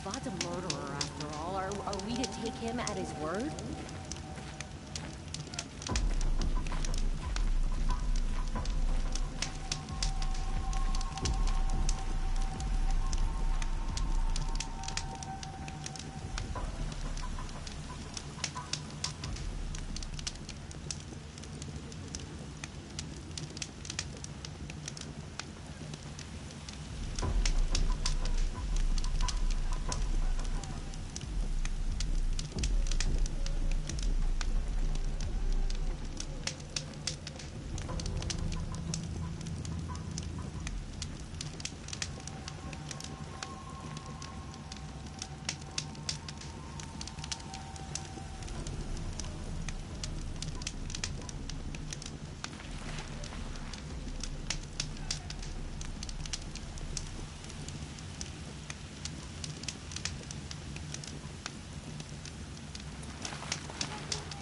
Vod's a murderer, after all. Are we to take him at his word?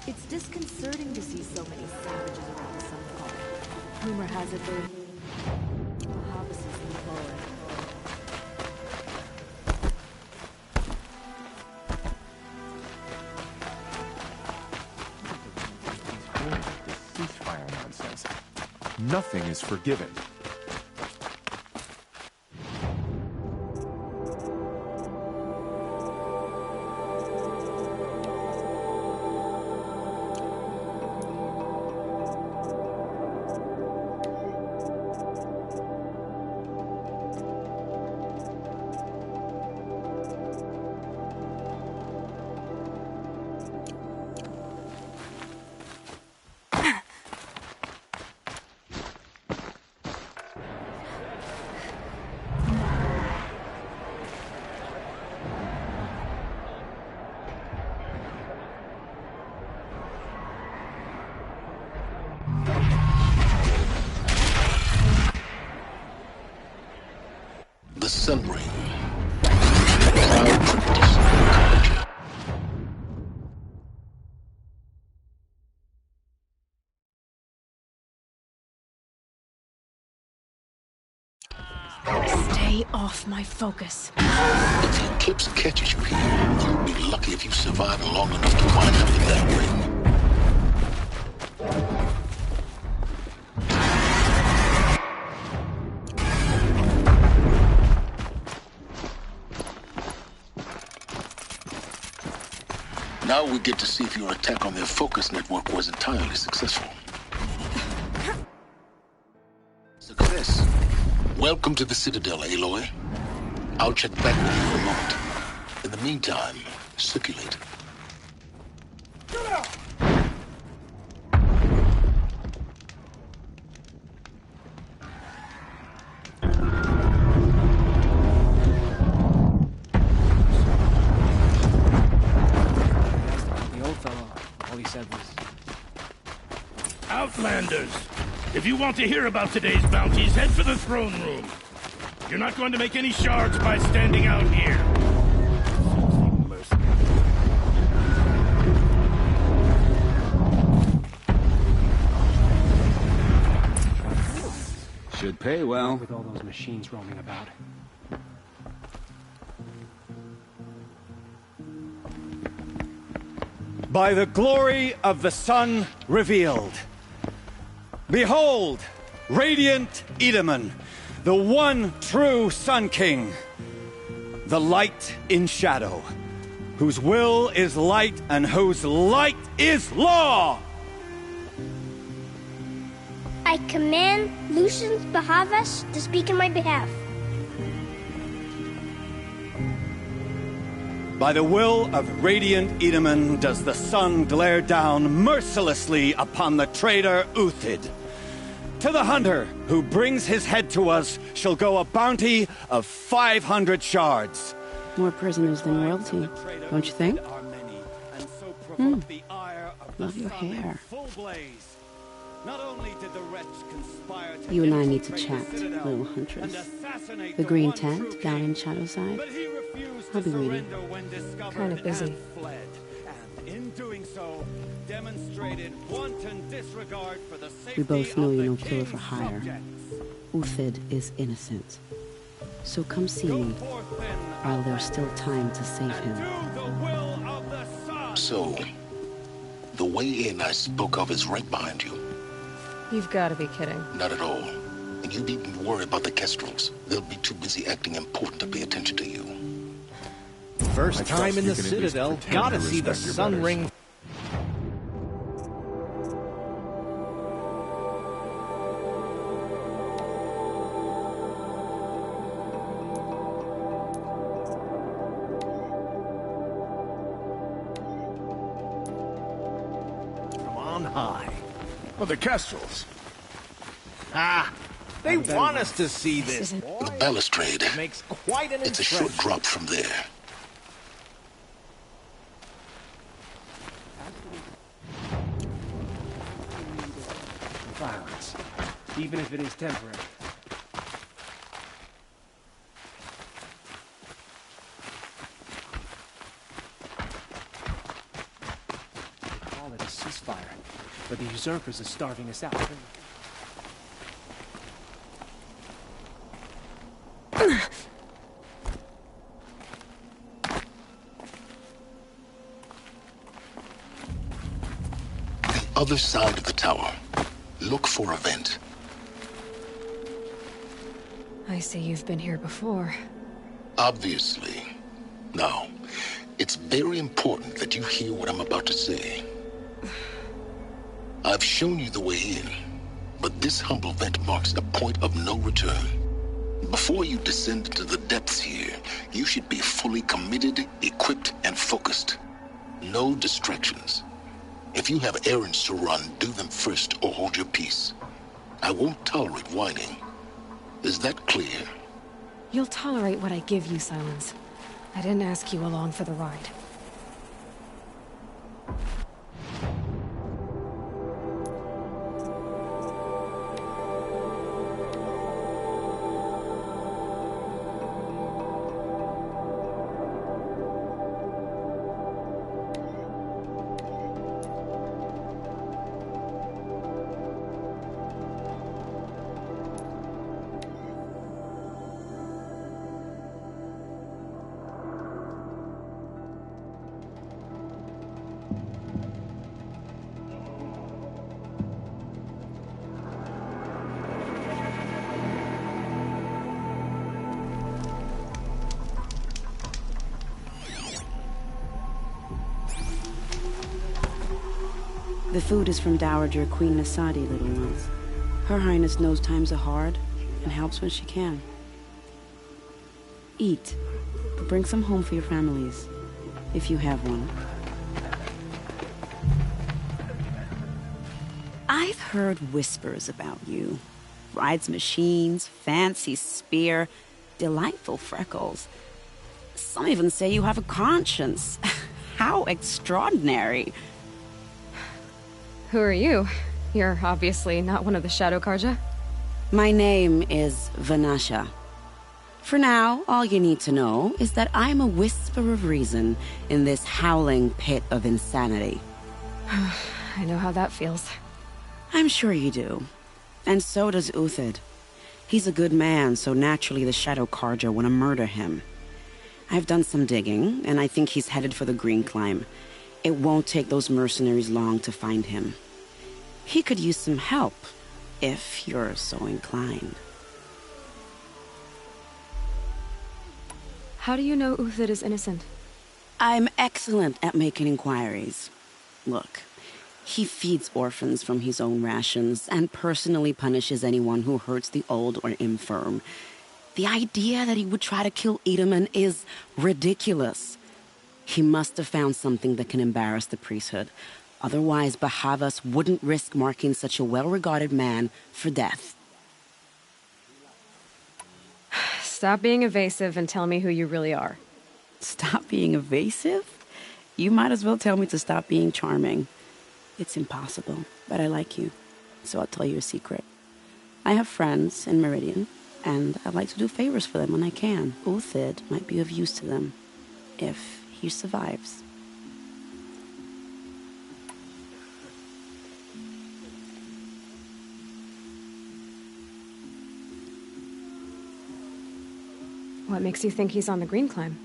It's disconcerting to see so many savages around the Sunfall. Rumor has it the Hobbes is in forward. This ceasefire nonsense. Nothing is forgiven. The Sun Ring. Proud practice of culture. Stay off my focus. If the eclipse catches you here, you'll be lucky if you survive long enough to wind up in that ring. Now we get to see if your attack on their focus network was entirely successful. Success. Welcome to the Citadel, Aloy. I'll check back with you in a moment. In the meantime, circulate. Outlanders! If you want to hear about today's bounties, head for the throne room. You're not going to make any shards by standing out here. Should pay well. With all those machines roaming about. By the glory of the sun revealed. Behold, radiant Edaman, the one true Sun King, the light in shadow, whose will is light and whose light is law! I command Lucius Bahavas to speak in my behalf. By the will of radiant Edaman does the sun glare down mercilessly upon the traitor Uthid. To the hunter who brings his head to us shall go a bounty of 500 shards. More prisoners than royalty, don't you think? Love your hair. You and I need to chat, little huntress. The green tent down in Shadowside. I'll be waiting. Kind of busy. We both know you're no killer for hire. Uthid is innocent. So come see me, while there's still time to save him. So, the way in I spoke of is right behind you. You've got to be kidding. Not at all. And you needn't worry about the Kestrels. They'll be too busy acting important to pay attention to you. First time in the Citadel, gotta see the sun ring. From on high. Well, the Kestrels. They want us to see this. The balustrade. Makes quite an It's a impression. short drop from there. Violence, even if it is temporary. They call it a ceasefire, but the usurpers are starving us out. Other side of the tower. Look for a vent. I see you've been here before. Obviously. Now, it's very important that you hear what I'm about to say. I've shown you the way in, but this humble vent marks a point of no return. Before you descend into the depths here, you should be fully committed, equipped, and focused. No distractions. If you have errands to run, do them first or hold your peace. I won't tolerate whining. Is that clear? You'll tolerate what I give you, Silence. I didn't ask you along for the ride. The food is from Dowager Queen Nasadi, little ones. Her Highness knows times are hard and helps when she can. Eat, but bring some home for your families, if you have one. I've heard whispers about you. Rides machines, fancy spear, delightful freckles. Some even say you have a conscience. How extraordinary. Who are you? You're obviously not one of the Shadow Karja. My name is Vanasha. For now, all you need to know is that I'm a whisper of reason in this howling pit of insanity. I know how that feels. I'm sure you do. And so does Uthid. He's a good man, so naturally the Shadow Karja want to murder him. I've done some digging, and I think he's headed for the Green Climb. It won't take those mercenaries long to find him. He could use some help, if you're so inclined. How do you know Uthid is innocent? I'm excellent at making inquiries. Look, he feeds orphans from his own rations and personally punishes anyone who hurts the old or infirm. The idea that he would try to kill Edaman is ridiculous. He must have found something that can embarrass the priesthood. Otherwise, Bahavas wouldn't risk marking such a well-regarded man for death. Stop being evasive and tell me who you really are. Stop being evasive? You might as well tell me to stop being charming. It's impossible, but I like you, so I'll tell you a secret. I have friends in Meridian, and I like to do favors for them when I can. Uthid might be of use to them, if he survives. What makes you think he's on the Green Climb?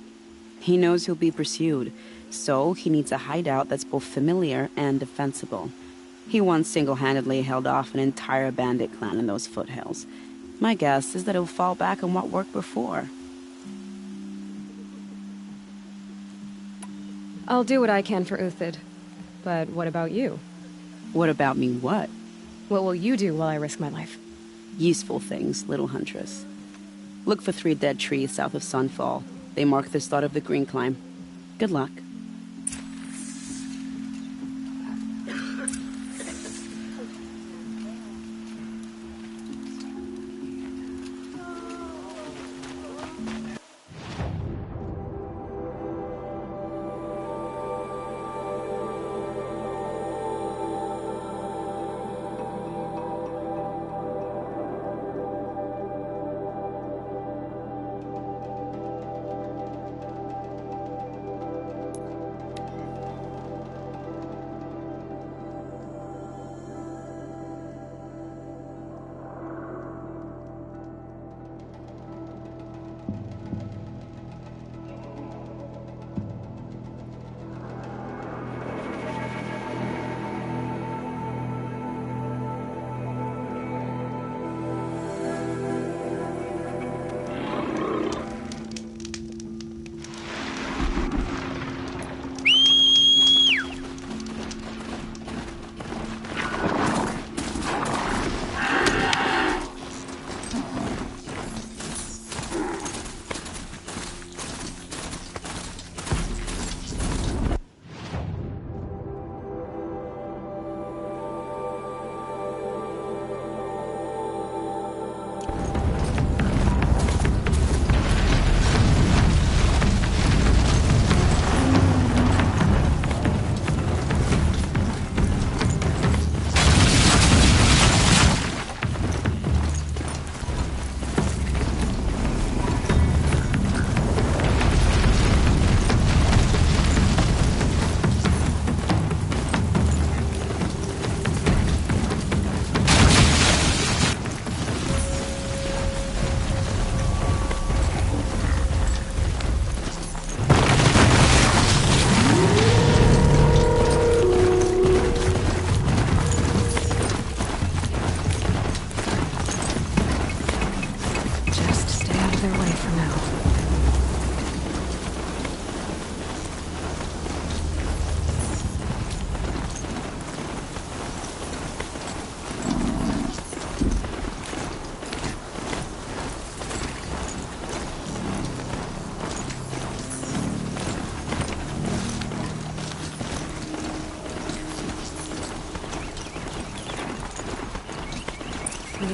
He knows he'll be pursued, so he needs a hideout that's both familiar and defensible. He once single-handedly held off an entire bandit clan in those foothills. My guess is that he'll fall back on what worked before. I'll do what I can for Uthid. But what about you? What about me what? What will you do while I risk my life? Useful things, little huntress. Look for 3 dead trees south of Sunfall. They mark the start of the Green Climb. Good luck.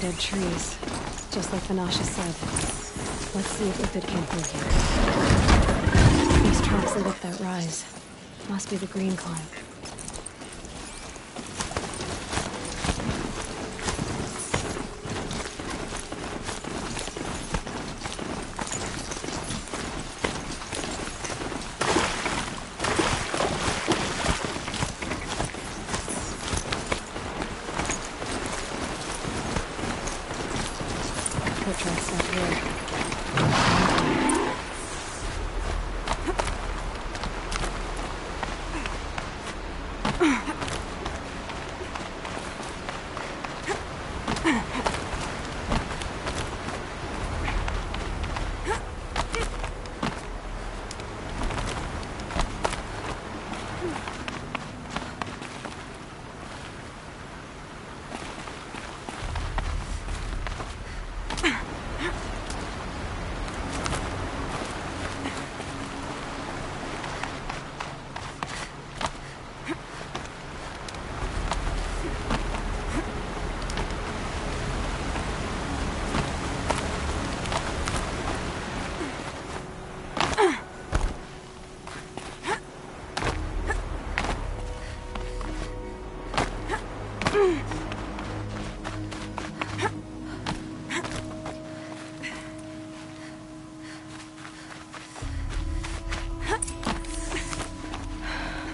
Dead trees, just like Vanasha said. Let's see if Uthid came through here. These tracks lead up that rise. Must be the Green Climb.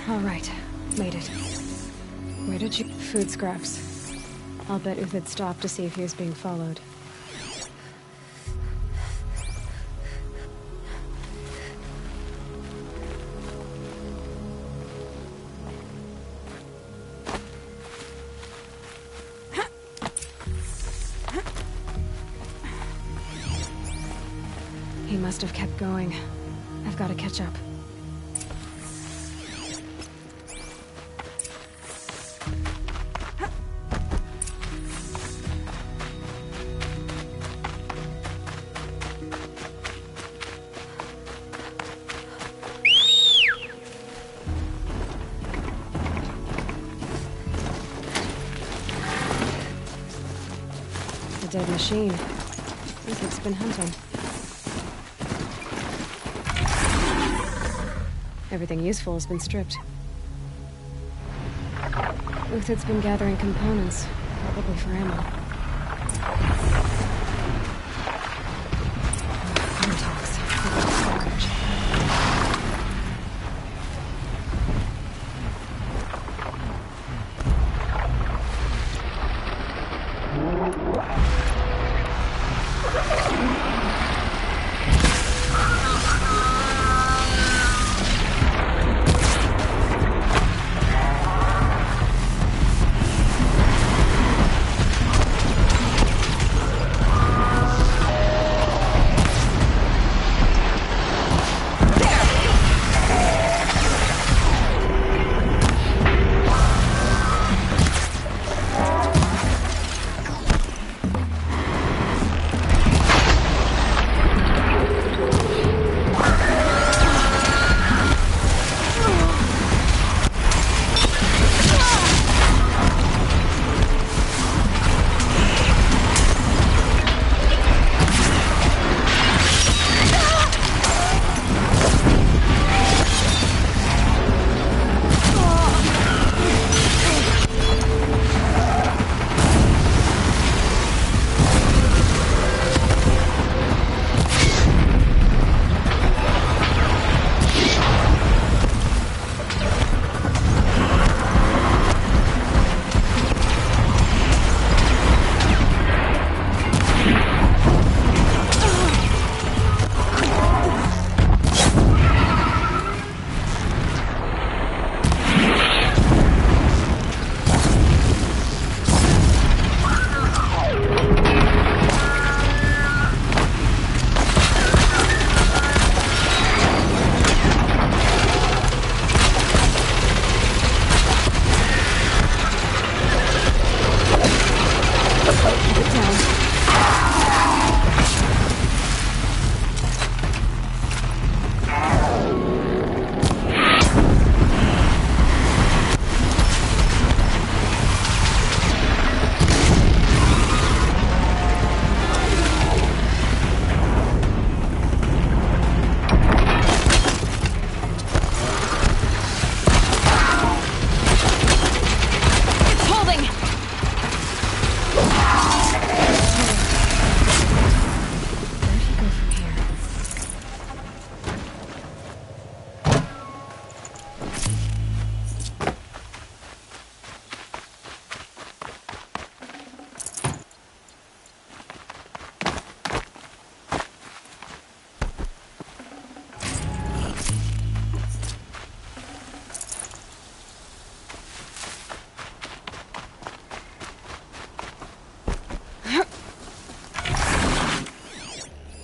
All right, made it. Where did you... Food scraps. I'll bet Uthid stopped to see if he was being followed. must have kept going. I've got to catch up. Dead machine. Uthid's been hunting. Everything useful has been stripped. Uthid's been gathering components, probably for ammo. Untox. Storage.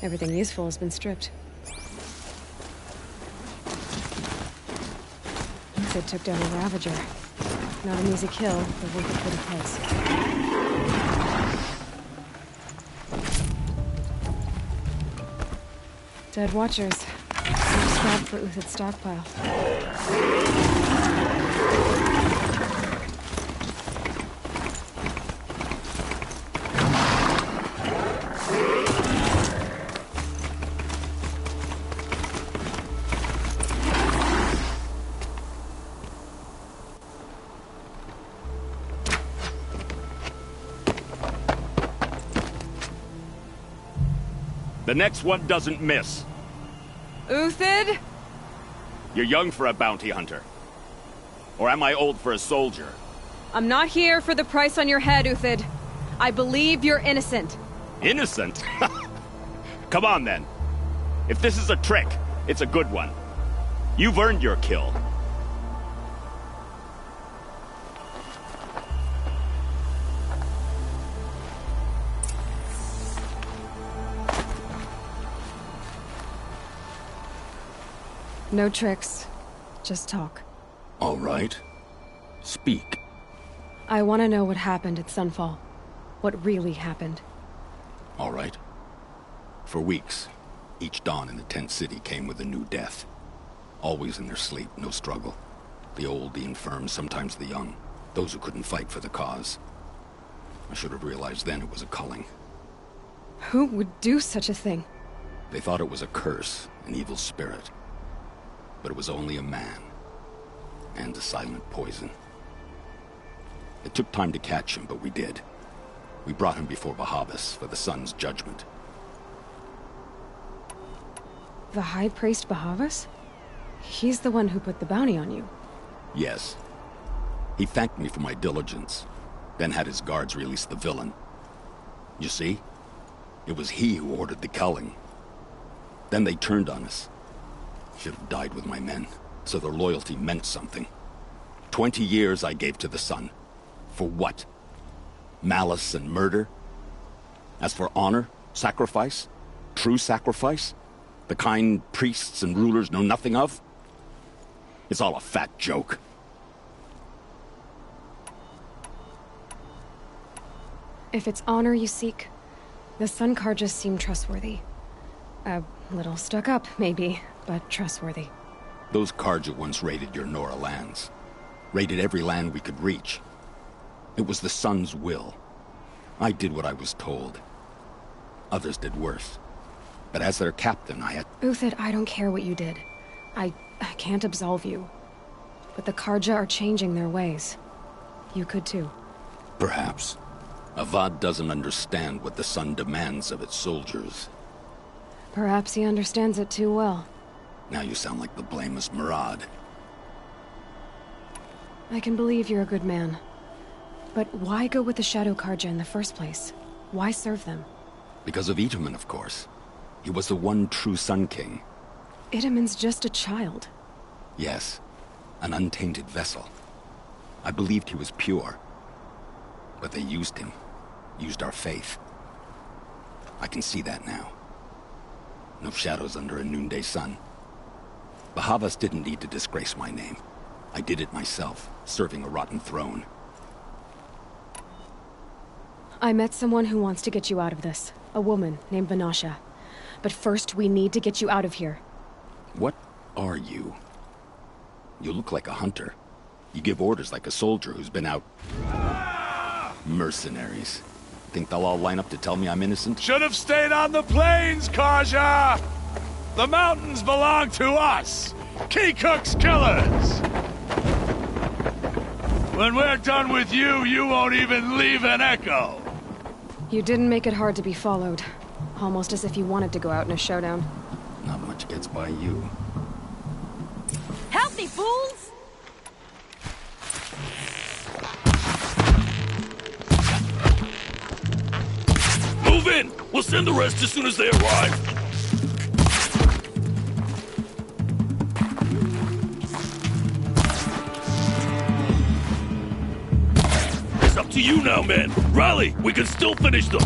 Everything useful has been stripped. Uthid took down a Ravager. Not an easy kill, but worth a pretty price. Dead Watchers. More scrap for Uthid's stockpile. The next one doesn't miss. Uthid? You're young for a bounty hunter. Or am I old for a soldier? I'm not here for the price on your head, Uthid. I believe you're innocent. Innocent? Come on, then. If this is a trick, it's a good one. You've earned your kill. No tricks. Just talk. All right. Speak. I want to know what happened at Sunfall. What really happened. All right. For weeks, each dawn in the tent city came with a new death. Always in their sleep, no struggle. The old, the infirm, sometimes the young. Those who couldn't fight for the cause. I should have realized then it was a culling. Who would do such a thing? They thought it was a curse, an evil spirit. But it was only a man. And a silent poison. It took time to catch him, but we did. We brought him before Bahavas for the sun's judgment. The High Priest Bahavas? He's the one who put the bounty on you. Yes. He thanked me for my diligence, then had his guards release the villain. You see? It was he who ordered the culling. Then they turned on us. Should have died with my men, so their loyalty meant something. 20 years I gave to the sun. For what? Malice and murder? As for honor, sacrifice, true sacrifice, the kind priests and rulers know nothing of? It's all a fat joke. If it's honor you seek, the Sun Carjas seem trustworthy. A little stuck up, maybe, but trustworthy. Those Carja once raided your Nora lands. Raided every land we could reach. It was the Sun's will. I did what I was told. Others did worse. But as their captain, I had... Uthid, I don't care what you did. I can't absolve you. But the Carja are changing their ways. You could too. Perhaps. Avad doesn't understand what the Sun demands of its soldiers. Perhaps he understands it too well. Now you sound like the blameless Murad. I can believe you're a good man. But why go with the Shadow Carja in the first place? Why serve them? Because of Itamen, of course. He was the one true Sun King. Itamen's just a child. Yes. An untainted vessel. I believed he was pure. But they used him. Used our faith. I can see that now. No shadows under a noonday sun. Bahavas didn't need to disgrace my name. I did it myself, serving a rotten throne. I met someone who wants to get you out of this. A woman named Vanasha. But first, we need to get you out of here. What are you? You look like a hunter. You give orders like a soldier who's been out... Mercenaries. Think they'll all line up to tell me I'm innocent? Should have stayed on the plains, Carja! The mountains belong to us! Keecook's killers! When we're done with you, you won't even leave an echo! You didn't make it hard to be followed. Almost as if you wanted to go out in a showdown. Not much gets by you. Help me, fools! Move in! We'll send the rest as soon as they arrive. It's up to you now, man. Rally! We can still finish them.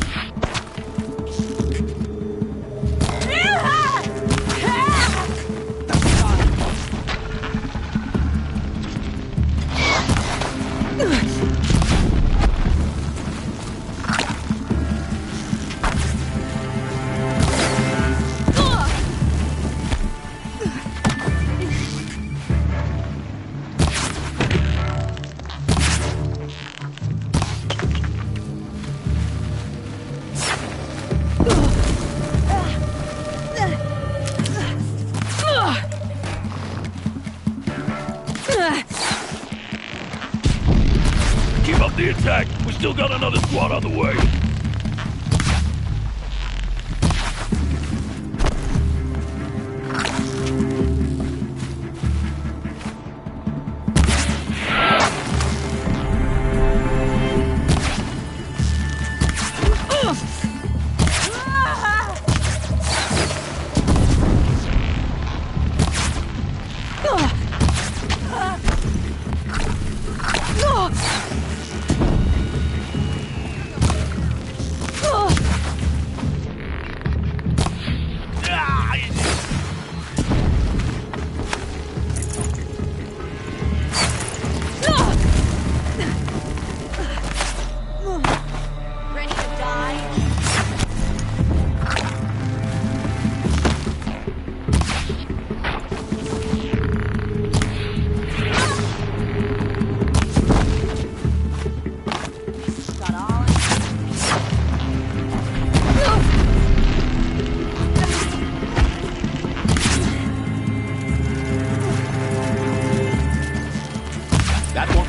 Keep up the attack. We still got another squad on the way.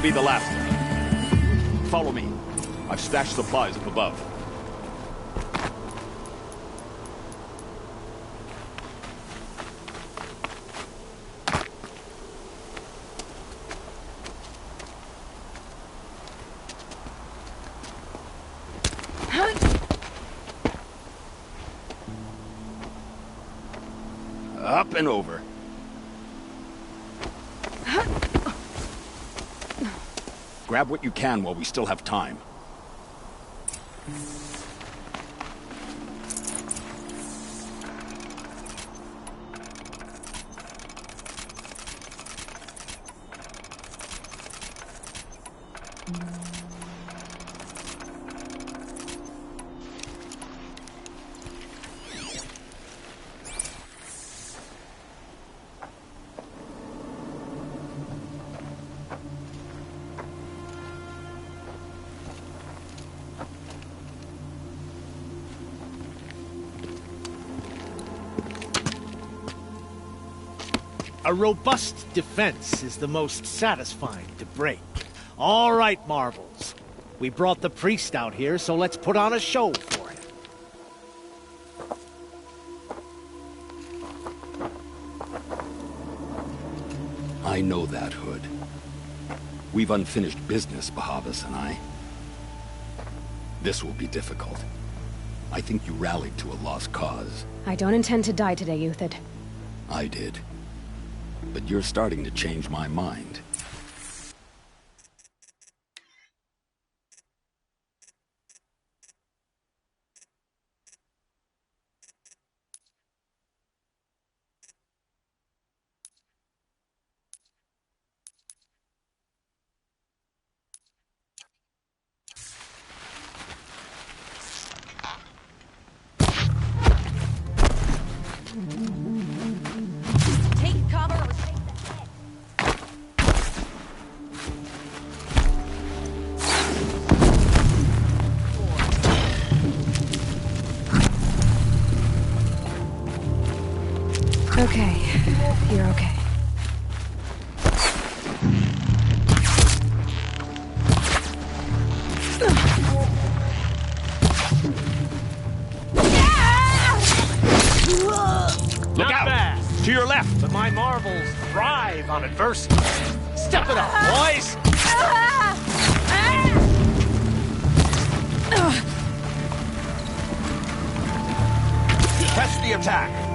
won't be the last. Follow me. I've stashed supplies up above. Up and over. Grab what you can while we still have time. A robust defense is the most satisfying to break. All right, Marvels. We brought the priest out here, so let's put on a show for him. I know that, Hood. We've unfinished business, Bahavas and I. This will be difficult. I think you rallied to a lost cause. I don't intend to die today, Uthid. I did. But you're starting to change my mind. Okay, you're okay. Look out! Bad. To your left! But my marvels thrive on adversity. Step it up, boys! Test the attack!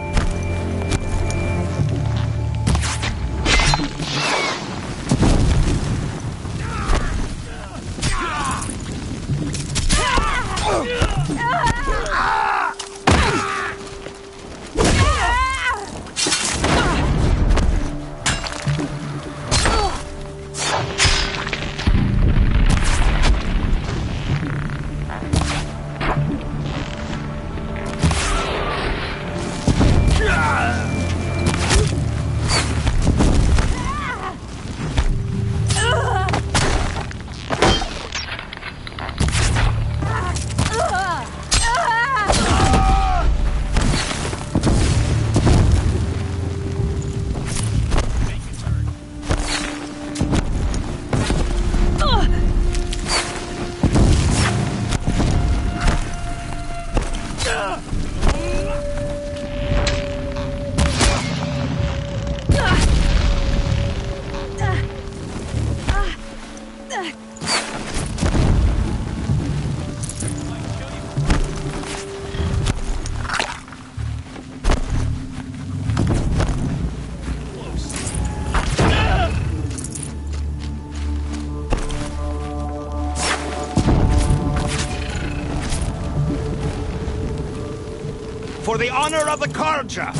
For the honor of the Karja!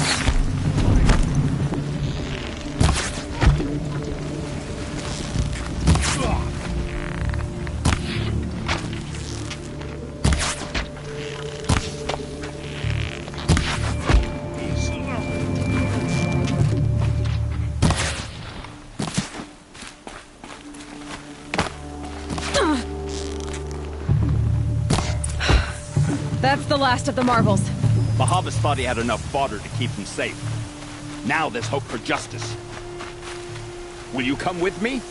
That's the last of the marvels. Bahavas thought he had enough fodder to keep him safe. Now there's hope for justice. Will you come with me?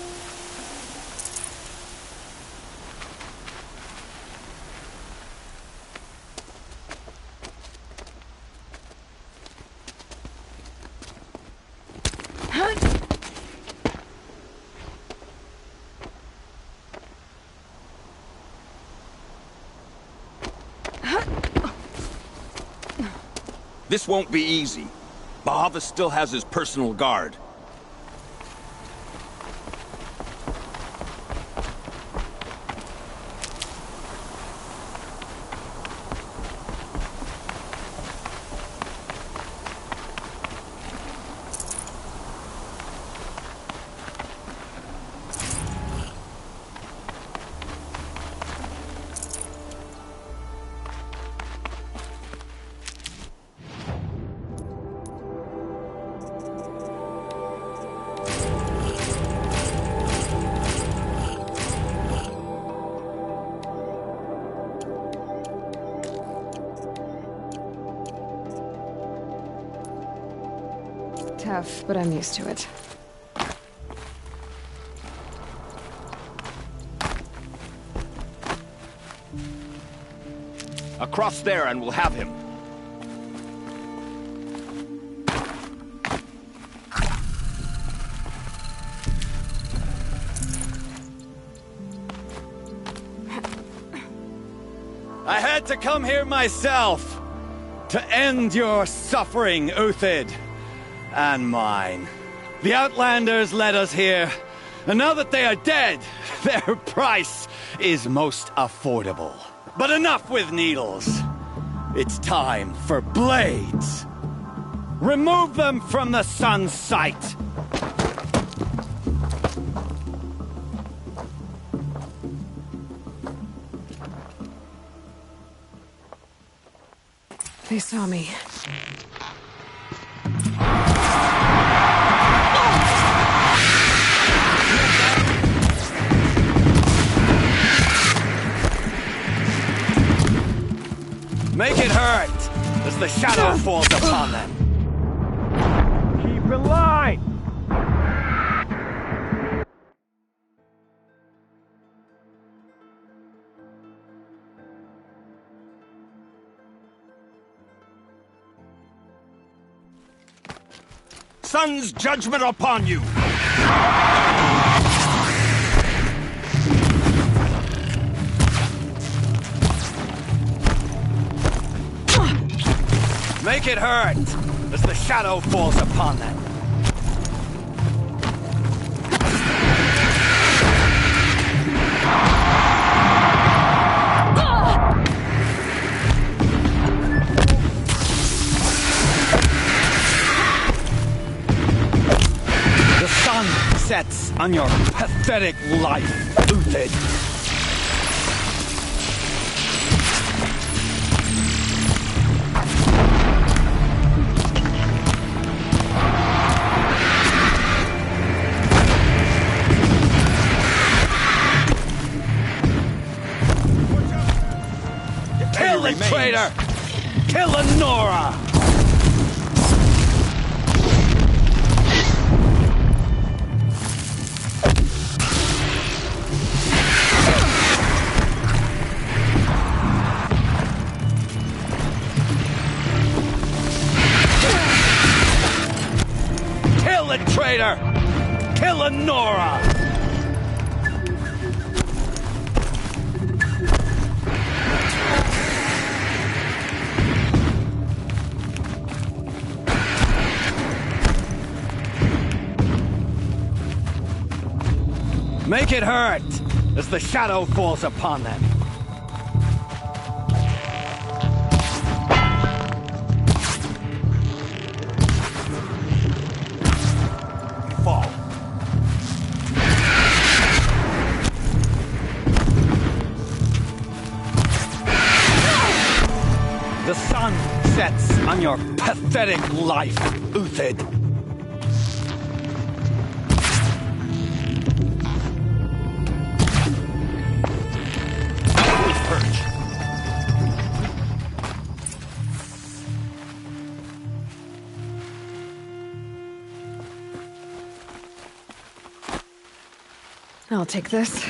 This won't be easy. Bahavas still has his personal guard. Tough, but I'm used to it. Across there and we'll have him. I had to come here myself to end your suffering, Uthid. And mine. The Outlanders led us here, and now that they are dead, their price is most affordable. But enough with needles. It's time for blades. Remove them from the sun's sight. They saw me. Make it hurt as the shadow falls upon them. Keep in line! Sun's judgment upon you! Make it hurt as the shadow falls upon them. The sun sets on your pathetic life, Uthid. Kill the traitor! Kill Nora! Kill the traitor! Kill Nora! Make it hurt as the shadow falls upon them. Fall. The sun sets on your pathetic life, Uthid. I'll take this.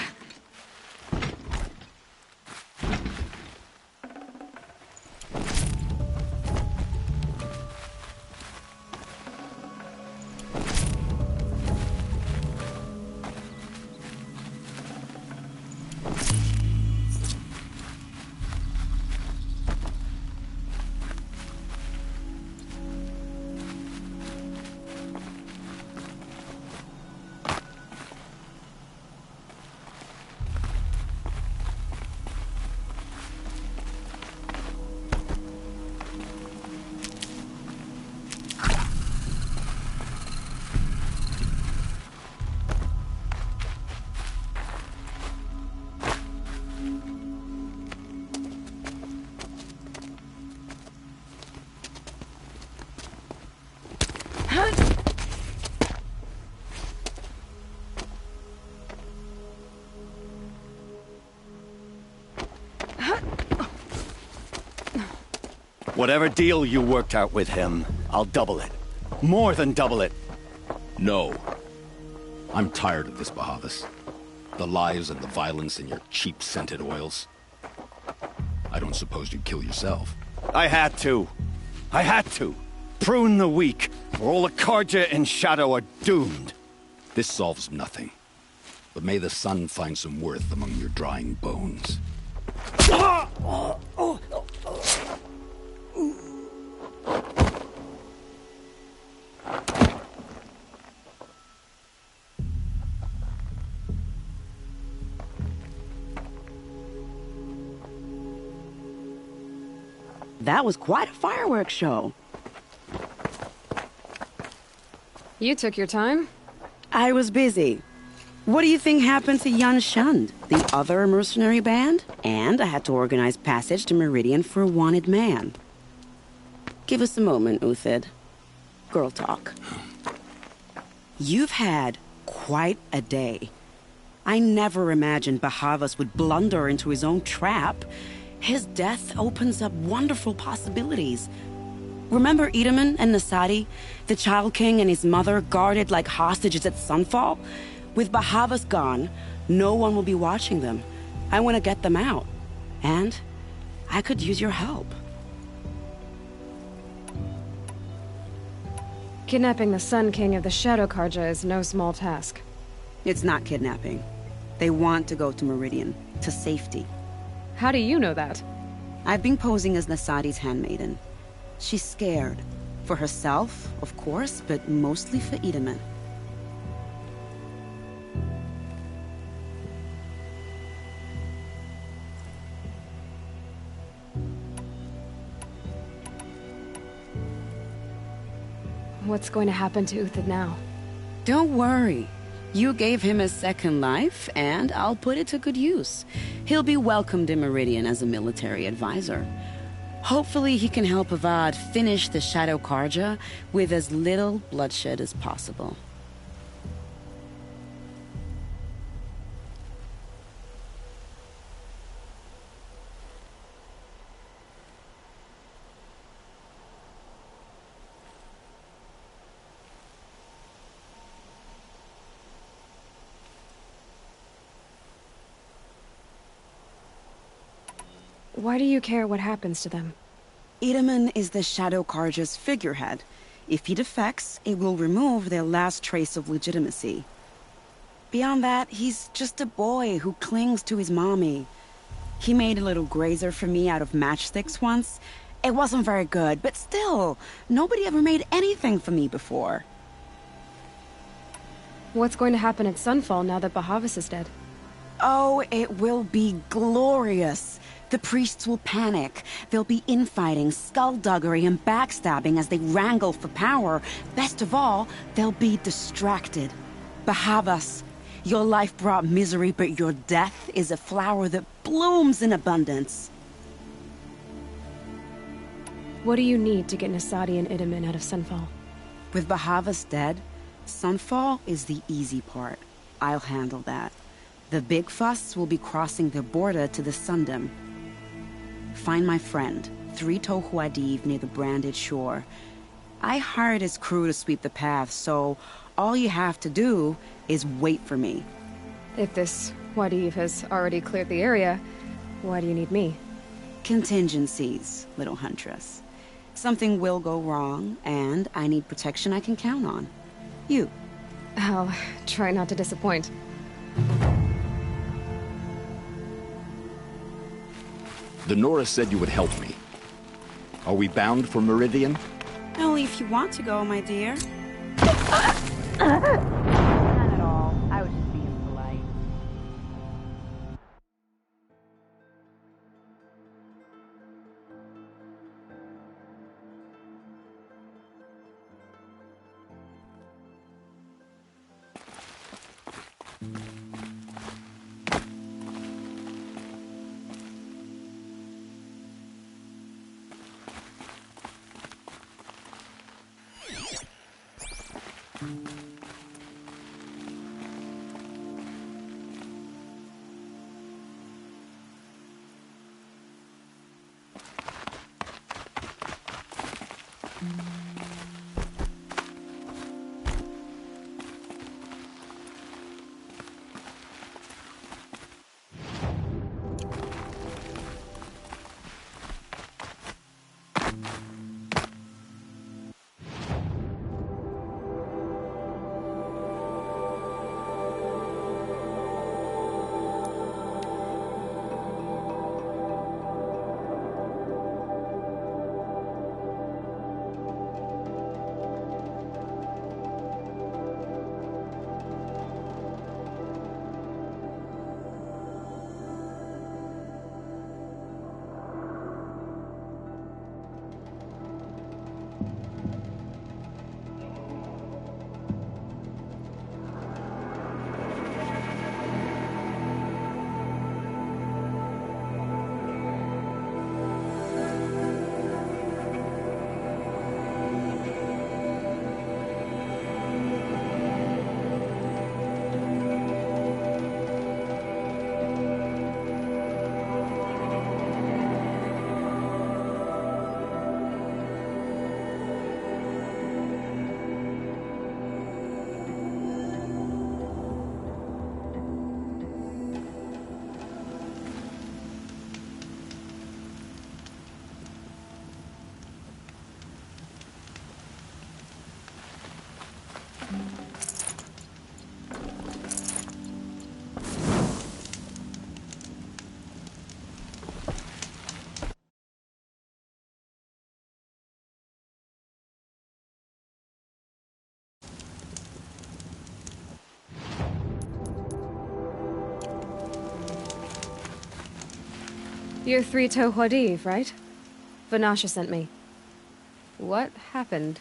Whatever deal you worked out with him, I'll double it. More than double it. No. I'm tired of this, Bahavas. The lies and the violence and your cheap scented oils. I don't suppose you'd kill yourself. I had to. I had to. Prune the weak, or all the Karja in Shadow are doomed. This solves nothing. But may the sun find some worth among your drying bones. That was quite a fireworks show. You took your time. I was busy. What do you think happened to Yan Shund, the other mercenary band? And I had to organize passage to Meridian for a wanted man. Give us a moment, Uthid. Girl talk. You've had quite a day. I never imagined Bahavas would blunder into his own trap. His death opens up wonderful possibilities. Remember Edaman and Nasadi? The Child King and his mother guarded like hostages at Sunfall? With Bahavas gone, no one will be watching them. I want to get them out. And I could use your help. Kidnapping the Sun King of the Shadow Karja is no small task. It's not kidnapping. They want to go to Meridian, to safety. How do you know that? I've been posing as Nasadi's handmaiden. She's scared. For herself, of course, but mostly for Edaman. What's going to happen to Uthid now? Don't worry. You gave him a second life, and I'll put it to good use. He'll be welcomed in Meridian as a military advisor. Hopefully he can help Avad finish the Shadow Karja with as little bloodshed as possible. Why do you care what happens to them? Edaman is the Shadow Karja's figurehead. If he defects, it will remove their last trace of legitimacy. Beyond that, he's just a boy who clings to his mommy. He made a little grazer for me out of matchsticks once. It wasn't very good, but still, nobody ever made anything for me before. What's going to happen at Sunfall now that Bahavas is dead? Oh, it will be glorious. The priests will panic. There'll be infighting, skullduggery, and backstabbing as they wrangle for power. Best of all, they'll be distracted. Bahavas, your life brought misery, but your death is a flower that blooms in abundance. What do you need to get Nasadi and Edaman out of Sunfall? With Bahavas dead, Sunfall is the easy part. I'll handle that. The big fuss will be crossing the border to the Sundom. Find my friend, 3 Tohuadiv near the Branded Shore. I hired his crew to sweep the path, so all you have to do is wait for me. If this Wadiv has already cleared the area, why do you need me? Contingencies, little huntress. Something will go wrong, and I need protection I can count on. You. I'll try not to disappoint. The Nora said you would help me. Are we bound for Meridian? Only if you want to go, my dear. Not at all. I was just being polite. You're Three-Toe Huadiv, right? Vanasha sent me. What happened?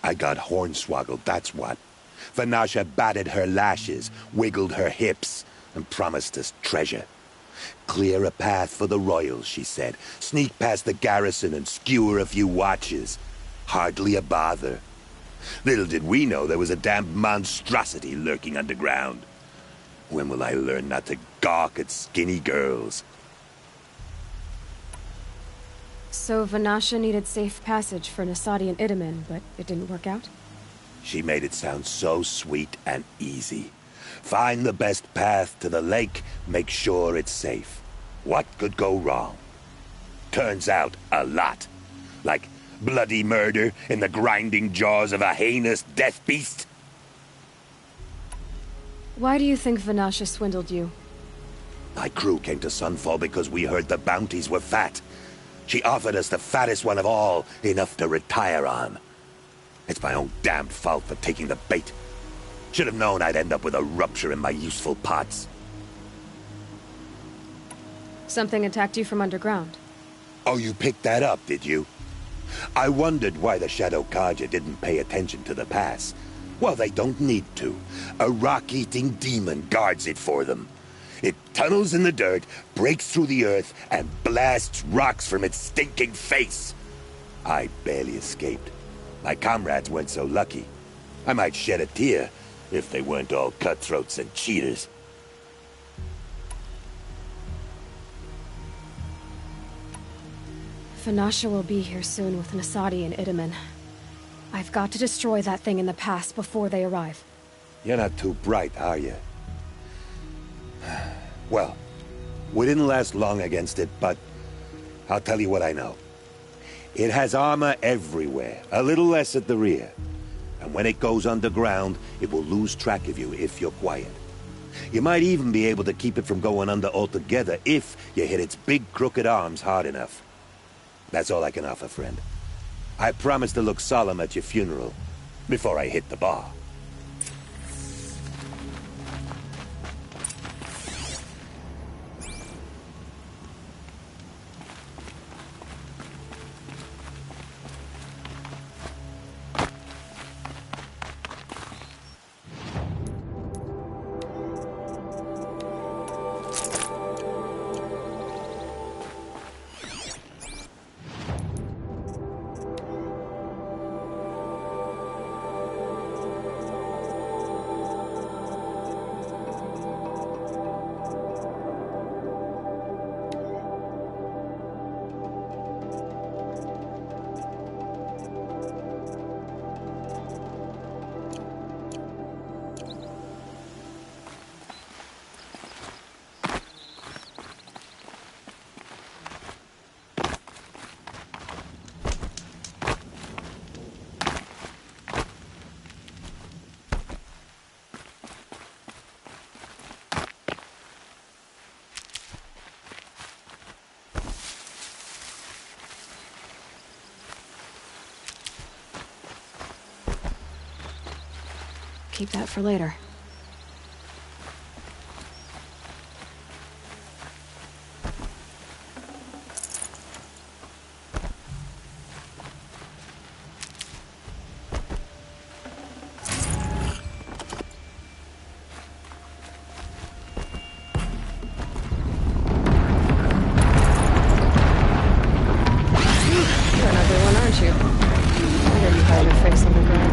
I got hornswoggled, that's what. Vanasha batted her lashes, wiggled her hips, and promised us treasure. Clear a path for the royals, she said. Sneak past the garrison and skewer a few watches. Hardly a bother. Little did we know there was a damned monstrosity lurking underground. When will I learn not to gawk at skinny girls? So Vanasha needed safe passage for Nasadi and Itamen, but it didn't work out? She made it sound so sweet and easy. Find the best path to the lake, make sure it's safe. What could go wrong? Turns out, a lot. Like bloody murder in the grinding jaws of a heinous death beast. Why do you think Vanasha swindled you? My crew came to Sunfall because we heard the bounties were fat. She offered us the fattest one of all, enough to retire on. It's my own damned fault for taking the bait. Should have known I'd end up with a rupture in my useful parts. Something attacked you from underground. Oh, you picked that up, did you? I wondered why the Shadow Carja didn't pay attention to the pass. Well, they don't need to. A rock-eating demon guards it for them. It tunnels in the dirt, breaks through the earth, and blasts rocks from its stinking face. I barely escaped. My comrades weren't so lucky. I might shed a tear if they weren't all cutthroats and cheaters. Vanasha will be here soon with Nasadi and Itamen. I've got to destroy that thing in the pass before they arrive. You're not too bright, are you? Well, we didn't last long against it, but I'll tell you what I know. It has armor everywhere, a little less at the rear. And when it goes underground, it will lose track of you if you're quiet. You might even be able to keep it from going under altogether if you hit its big crooked arms hard enough. That's all I can offer, friend. I promise to look solemn at your funeral before I hit the bar. Keep that for later. You're another one, aren't you? Where you hide your face on the ground?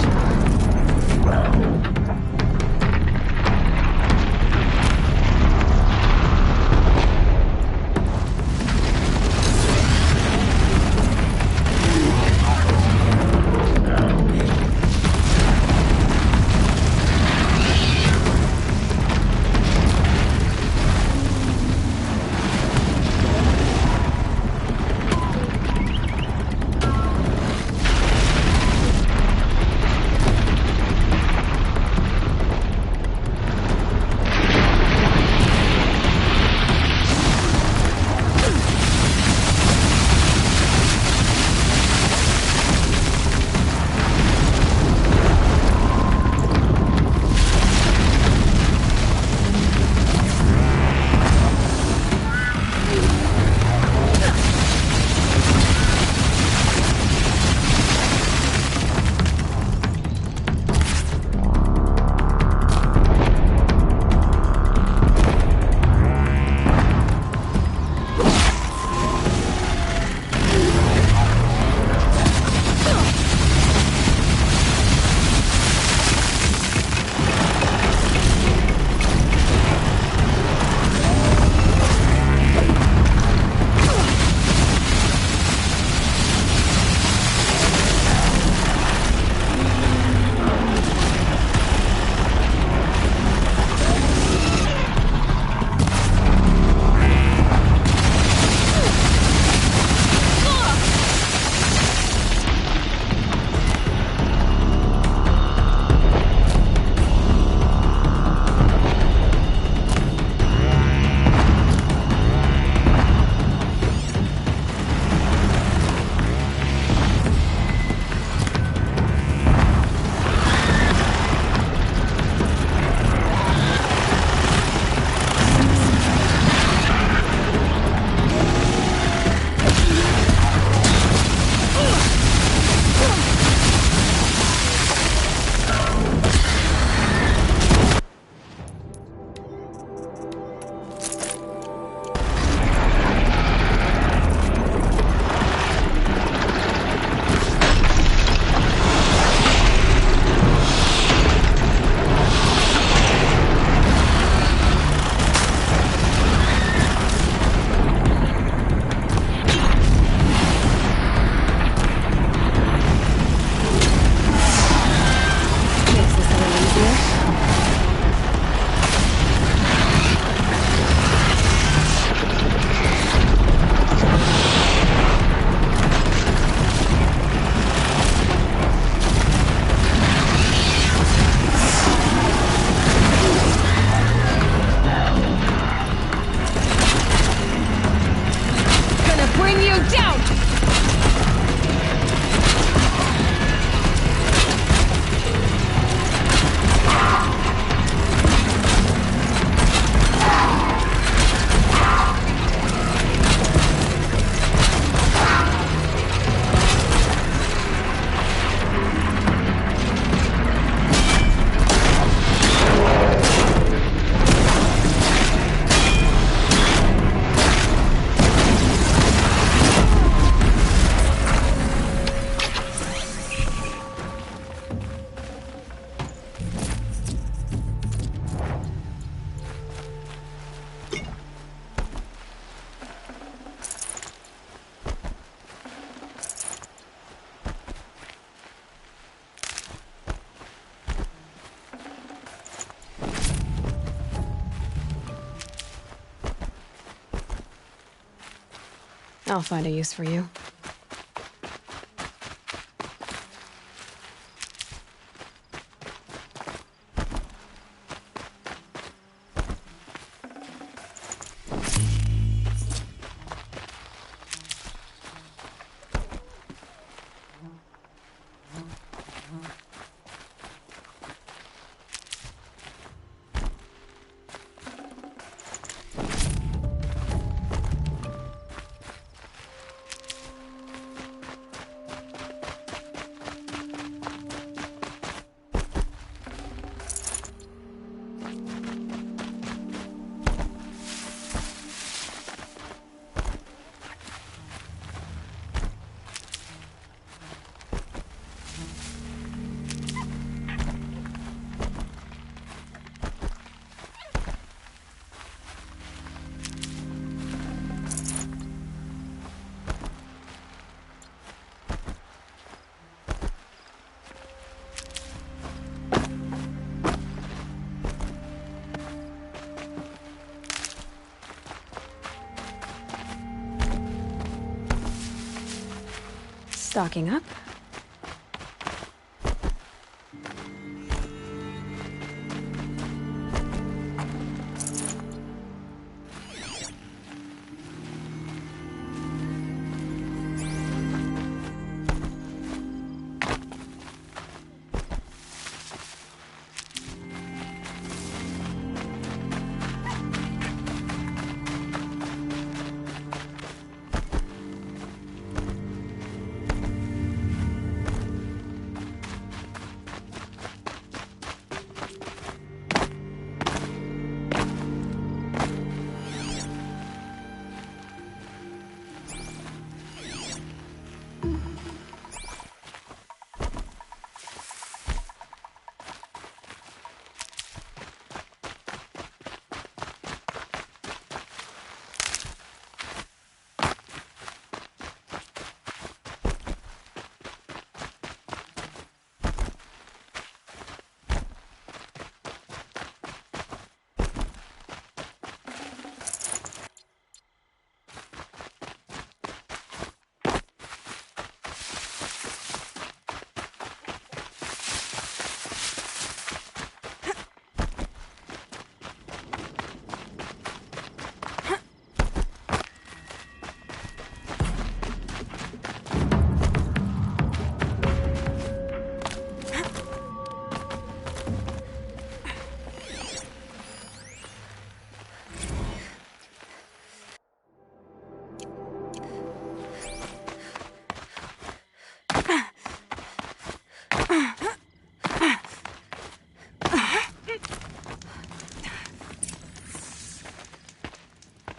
I'll find a use for you. Stocking up.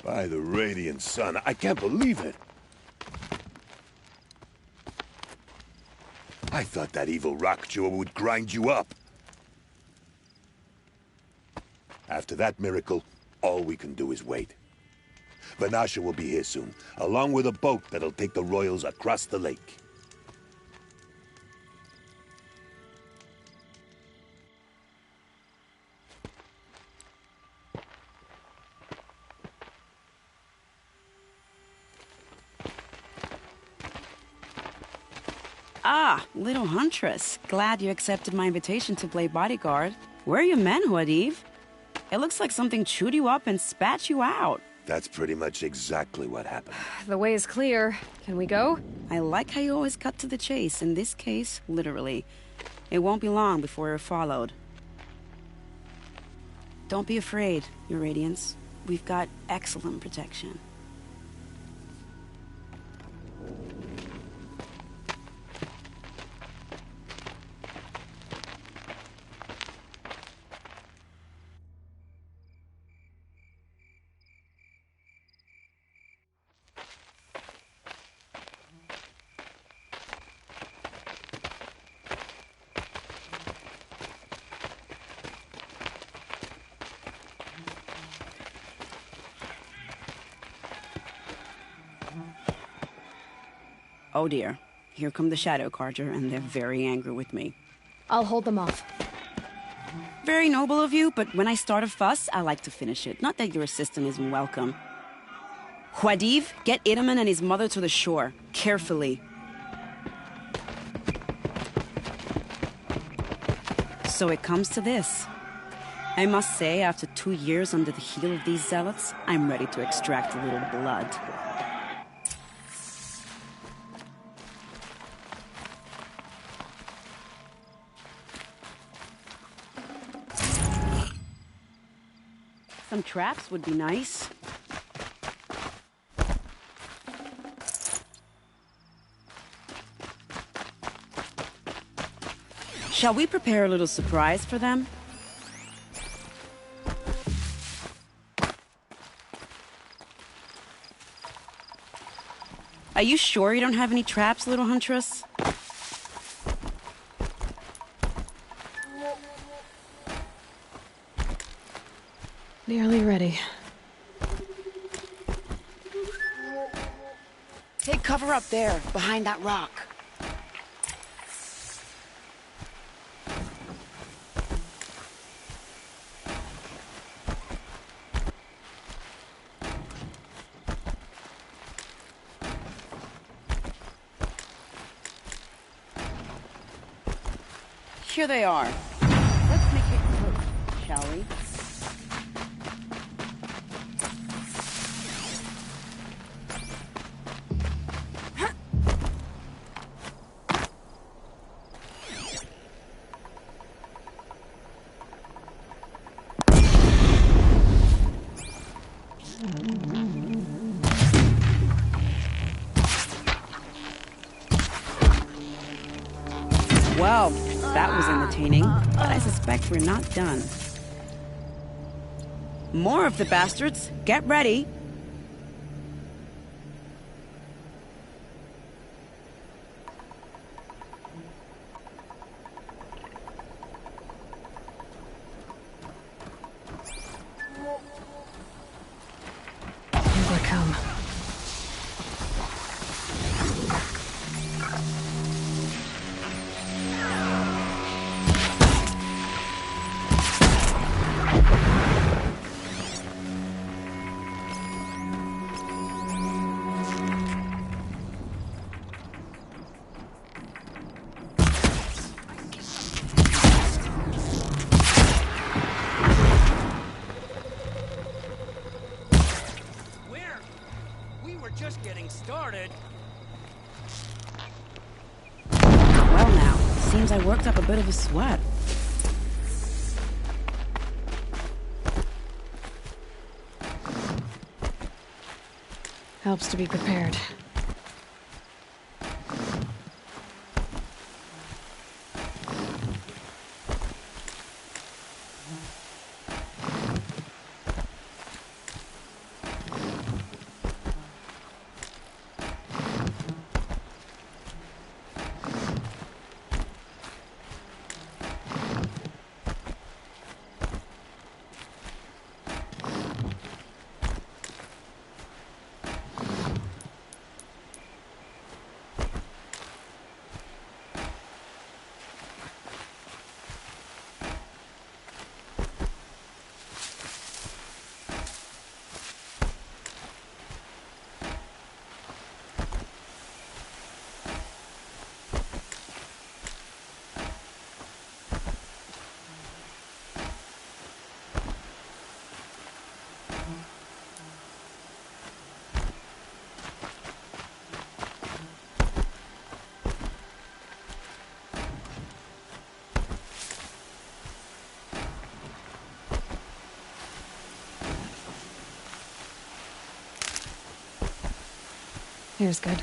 By the Radiant Sun, I can't believe it. I thought that evil rock chewer would grind you up. After that miracle, all we can do is wait. Vanasha will be here soon, along with a boat that'll take the royals across the lake. Ah, little huntress. Glad you accepted my invitation to play bodyguard. Where are your manhood, Eve? It looks like something chewed you up and spat you out. That's pretty much exactly what happened. The way is clear. Can we go? I like how you always cut to the chase. In this case, literally. It won't be long before you're followed. Don't be afraid, Your Radiance. We've got excellent protection. Oh dear. Here come the Shadow Carja, and they're very angry with me. I'll hold them off. Very noble of you, but when I start a fuss, I like to finish it. Not that your assistant isn't welcome. Huadiv, get Itaman and his mother to the shore. Carefully. So it comes to this. I must say, after 2 years under the heel of these zealots, I'm ready to extract a little blood. Some traps would be nice. Shall we prepare a little surprise for them? Are you sure you don't have any traps, little huntress? Nearly ready. Take cover up there, behind that rock. Here they are. Let's make it quick, shall we? Well, that was entertaining, but I suspect we're not done. More of the bastards. Get ready. Here they come. Just getting started. Well now, seems I worked up a bit of a sweat. Helps to be prepared. Here's good.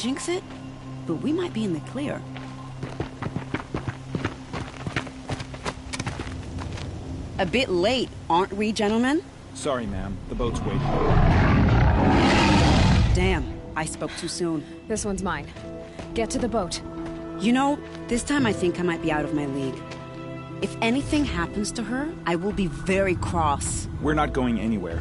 jinx it, but we might be in the clear. A bit late, aren't we, gentlemen? Sorry, ma'am. The boat's waiting. Damn, I spoke too soon. This one's mine. Get to the boat. You know, this time I think I might be out of my league. If anything happens to her, I will be very cross. We're not going anywhere.